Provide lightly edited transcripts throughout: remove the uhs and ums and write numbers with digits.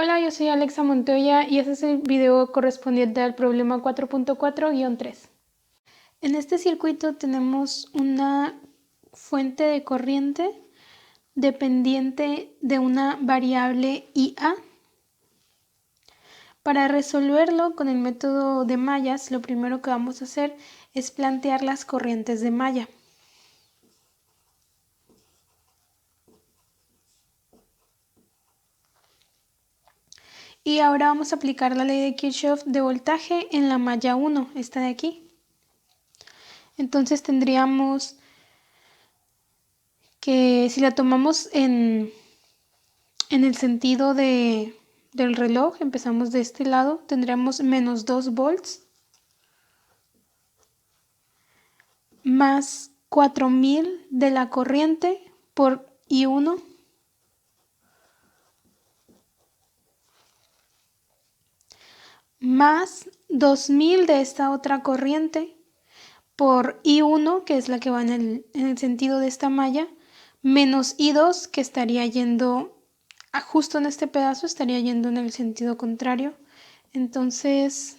Hola, yo soy Alexa Montoya y este es el video correspondiente al problema 4.4-3. En este circuito tenemos una fuente de corriente dependiente de una variable IA. Para resolverlo con el método de mallas, lo primero que vamos a hacer es plantear las corrientes de malla. Y ahora vamos a aplicar la ley de Kirchhoff de voltaje en la malla 1, esta de aquí. Entonces tendríamos que si la tomamos en el sentido del reloj, empezamos de este lado, tendríamos menos 2 volts más 4000 de la corriente por I1 más 2000 de esta otra corriente por I1, que es la que va en el sentido de esta malla, menos I2, que estaría yendo justo en este pedazo, estaría yendo en el sentido contrario. Entonces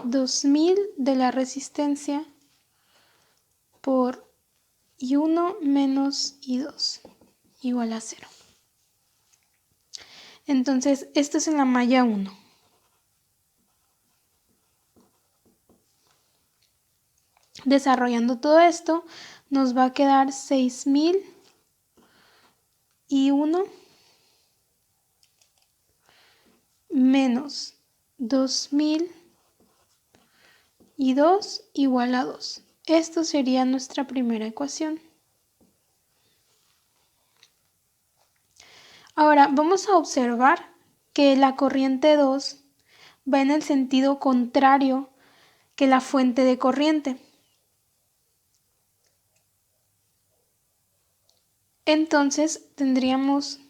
2000 de la resistencia por I1 menos I2 igual a 0. Entonces esto es en la malla 1. Desarrollando todo esto nos va a quedar 6000 I1 menos 2000 I2 igual a 2. Esto sería nuestra primera ecuación. Ahora vamos a observar que la corriente 2 va en el sentido contrario que la fuente de corriente. Entonces tendríamos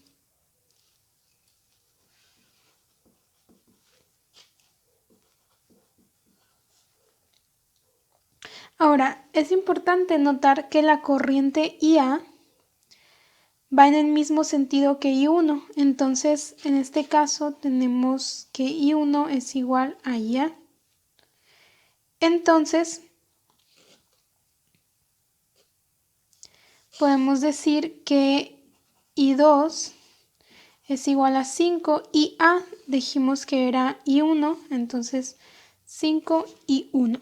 ahora, es importante notar que la corriente IA va en el mismo sentido que I1. Entonces, en este caso tenemos que I1 es igual a IA. Entonces, podemos decir que I2 es igual a 5 y A dijimos que era I1, entonces 5 I1.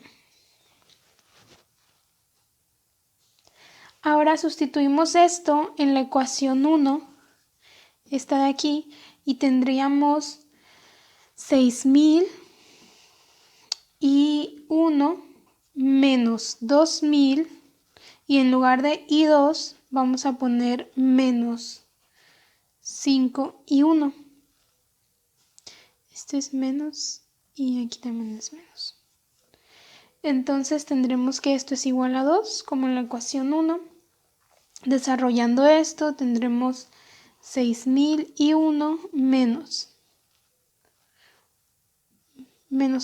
Ahora sustituimos esto en la ecuación 1, esta de aquí, y tendríamos 6000 I1 menos 2000, y en lugar de I2 vamos a poner menos 5 I1. Este es menos y aquí también es menos. Entonces tendremos que esto es igual a 2, como en la ecuación 1. Desarrollando esto tendremos 6000 I1 menos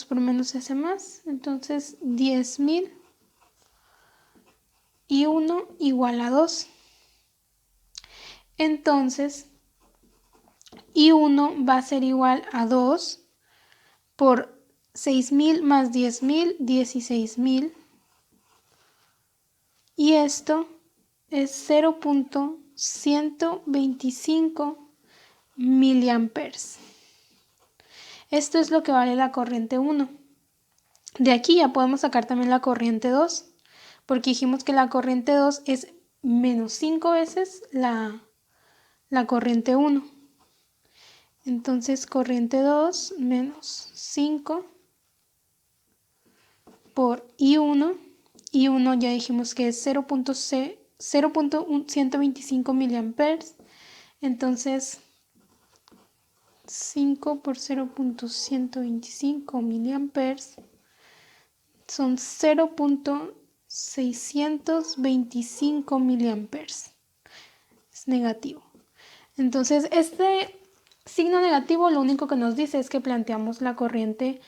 por menos hace más, entonces 10.000 I1 igual a 2. Entonces I1 va a ser igual a 2 por 6000 más 10.000, 16.000. Y esto es 0.125 miliamperes. Esto es lo que vale la corriente 1. De aquí ya podemos sacar también la corriente 2, porque dijimos que la corriente 2 es menos 5 veces la corriente 1. Entonces corriente 2 menos 5 por I1. I1 ya dijimos que es 0.125 miliamperes. Entonces 5 por 0.125 miliamperes son 0.625 miliamperes. Es negativo. Entonces este signo negativo lo único que nos dice es que planteamos la corriente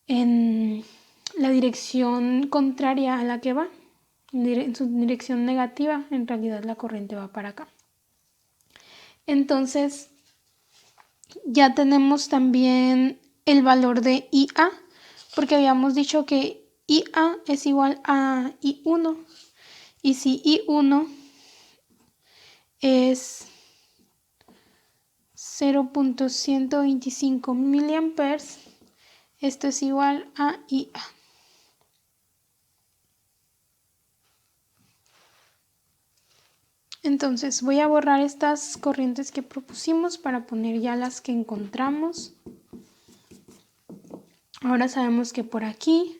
en la dirección contraria a la que va. En su dirección negativa, en realidad la corriente va para acá. Entonces ya tenemos también el valor de IA, porque habíamos dicho que IA es igual a I1. Y si I1 es 0.125 miliamperes, esto es igual a IA. Entonces voy a borrar estas corrientes que propusimos para poner ya las que encontramos. Ahora sabemos que por aquí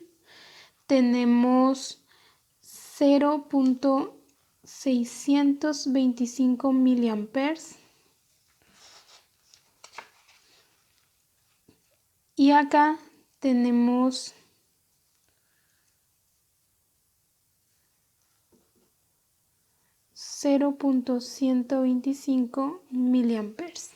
tenemos 0.625 miliamperes. Y acá tenemos 0.125 miliamperes.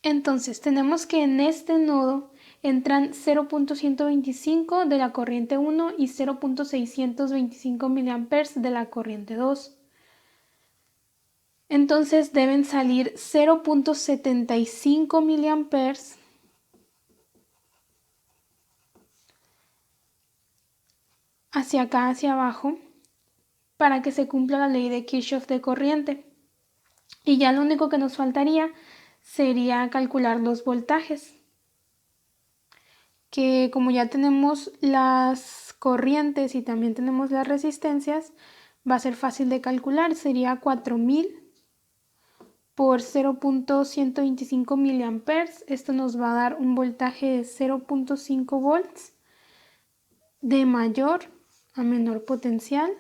Entonces tenemos que en este nodo entran 0.125 de la corriente 1 y 0.625 miliamperes de la corriente 2. Entonces deben salir 0.75 miliamperes hacia acá, hacia abajo, para que se cumpla la ley de Kirchhoff de corriente. Y ya lo único que nos faltaría sería calcular los voltajes, que como ya tenemos las corrientes y también tenemos las resistencias, va a ser fácil de calcular. Sería 4000 por 0.125 miliamperes. Esto nos va a dar un voltaje de 0.5 volts de mayor a menor potencial.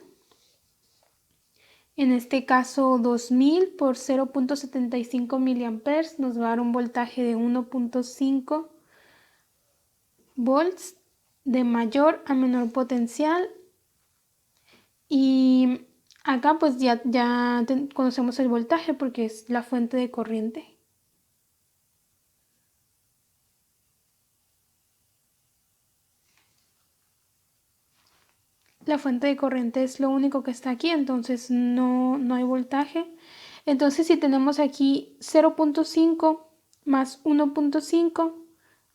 En este caso 2000 por 0.75 miliamperes nos va a dar un voltaje de 1.5 volts de mayor a menor potencial. Y acá pues ya conocemos el voltaje porque es la fuente de corriente. La fuente de corriente es lo único que está aquí, entonces no hay voltaje. Entonces si tenemos aquí 0.5 más 1.5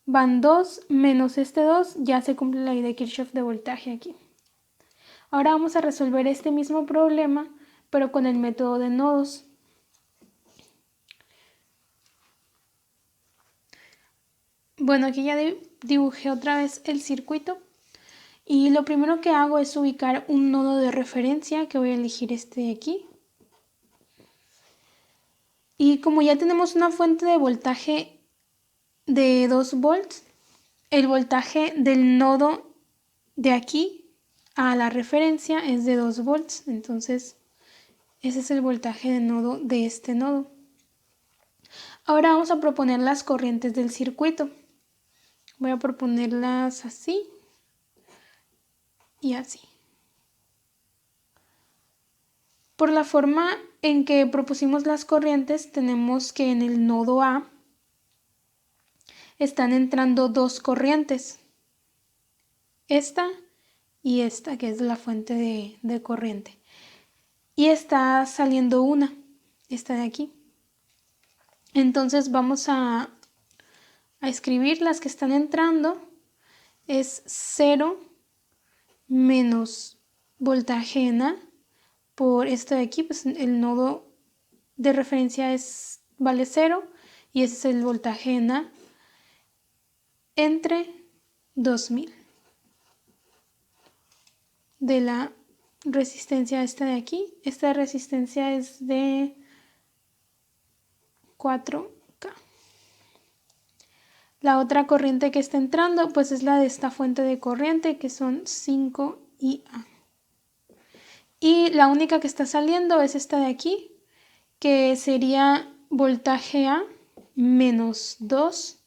van 2 menos este 2, ya se cumple la ley de Kirchhoff de voltaje aquí. Ahora vamos a resolver este mismo problema, pero con el método de nodos. Bueno, aquí ya dibujé otra vez el circuito. Y lo primero que hago es ubicar un nodo de referencia, que voy a elegir este de aquí. Y como ya tenemos una fuente de voltaje de 2 volts, el voltaje del nodo de aquí a la referencia es de 2 volts. Entonces, ese es el voltaje de nodo de este nodo. Ahora vamos a proponer las corrientes del circuito. Voy a proponerlas así y así. Por la forma en que propusimos las corrientes, tenemos que en el nodo A están entrando dos corrientes. Esta y esta, que es la fuente de corriente. Y está saliendo una, esta de aquí. Entonces vamos a escribir las que están entrando. Es 0 menos voltaje en A por esto de aquí, pues el nodo de referencia vale 0 y ese es el voltaje en A entre 2000 de la resistencia esta de aquí. Esta resistencia es de 4K. La otra corriente que está entrando pues es la de esta fuente de corriente, que son 5IA. Y la única que está saliendo es esta de aquí, que sería voltaje A menos 2,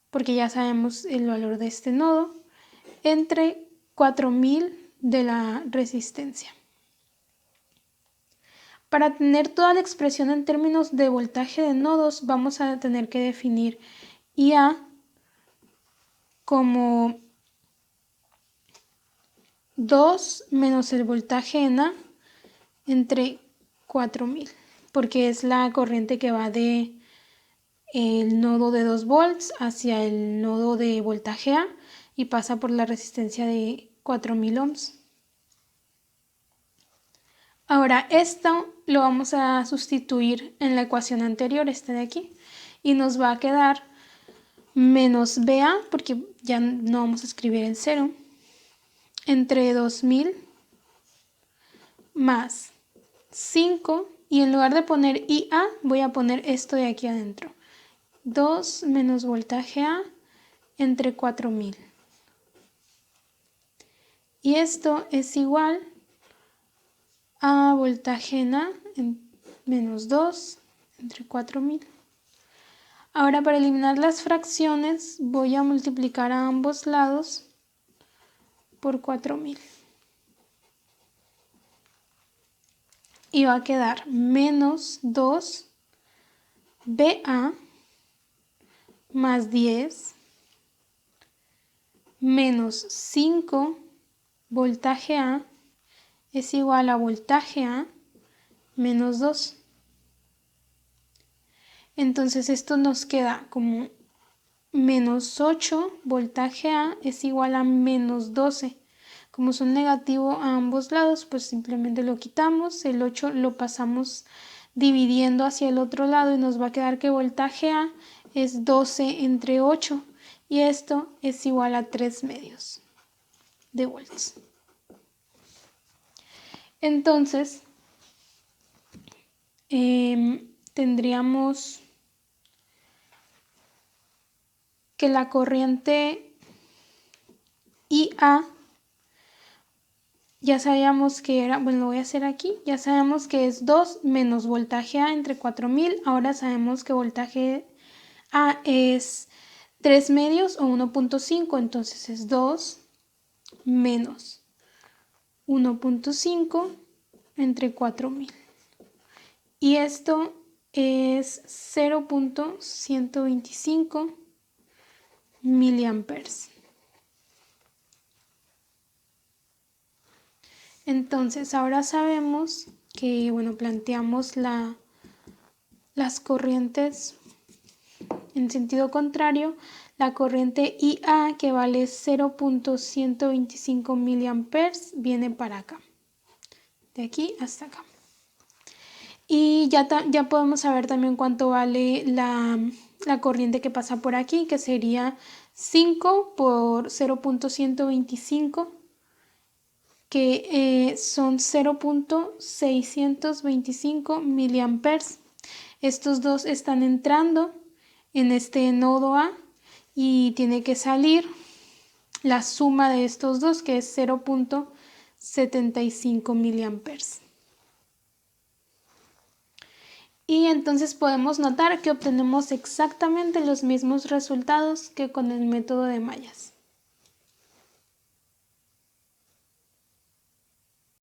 porque ya sabemos el valor de este nodo, entre 4000 de la resistencia. Para tener toda la expresión en términos de voltaje de nodos, vamos a tener que definir IA como 2 menos el voltaje en A entre 4000. porque es la corriente que va de el nodo de 2 volts hacia el nodo de voltaje A y pasa por la resistencia de 4000 ohms. Ahora esto lo vamos a sustituir en la ecuación anterior, esta de aquí, y nos va a quedar menos BA, porque ya no vamos a escribir el 0, entre 2000 más 5, y en lugar de poner IA voy a poner esto de aquí adentro. 2 menos voltaje A entre 4000. Y esto es igual a voltaje en A menos 2 entre 4000. Ahora para eliminar las fracciones voy a multiplicar a ambos lados por 4000. Y va a quedar menos 2 BA más 10 menos 5 voltaje A es igual a voltaje A menos 2. Entonces esto nos queda como menos 8 voltaje A es igual a menos 12. Como son negativo a ambos lados, pues simplemente lo quitamos. El 8 lo pasamos dividiendo hacia el otro lado y nos va a quedar que voltaje A es 12 entre 8 y esto es igual a 3 medios de volts. Entonces, tendríamos que la corriente IA, ya sabíamos que era, bueno, lo voy a hacer aquí, ya sabemos que es 2 menos voltaje A entre 4000, ahora sabemos que voltaje A es 3 medios o 1.5, entonces es 2 menos 1.5 entre 4000. Y esto es 0.125 miliamperes. Entonces ahora sabemos que, bueno, planteamos las corrientes en sentido contrario. La corriente IA, que vale 0.125 miliamperes, viene para acá, de aquí hasta acá. Y ya podemos saber también cuánto vale la corriente que pasa por aquí, que sería 5 por 0.125, que son 0.625 miliamperes. Estos dos están entrando en este nodo A y tiene que salir la suma de estos dos, que es 0.75 miliamperes. Y entonces podemos notar que obtenemos exactamente los mismos resultados que con el método de mallas.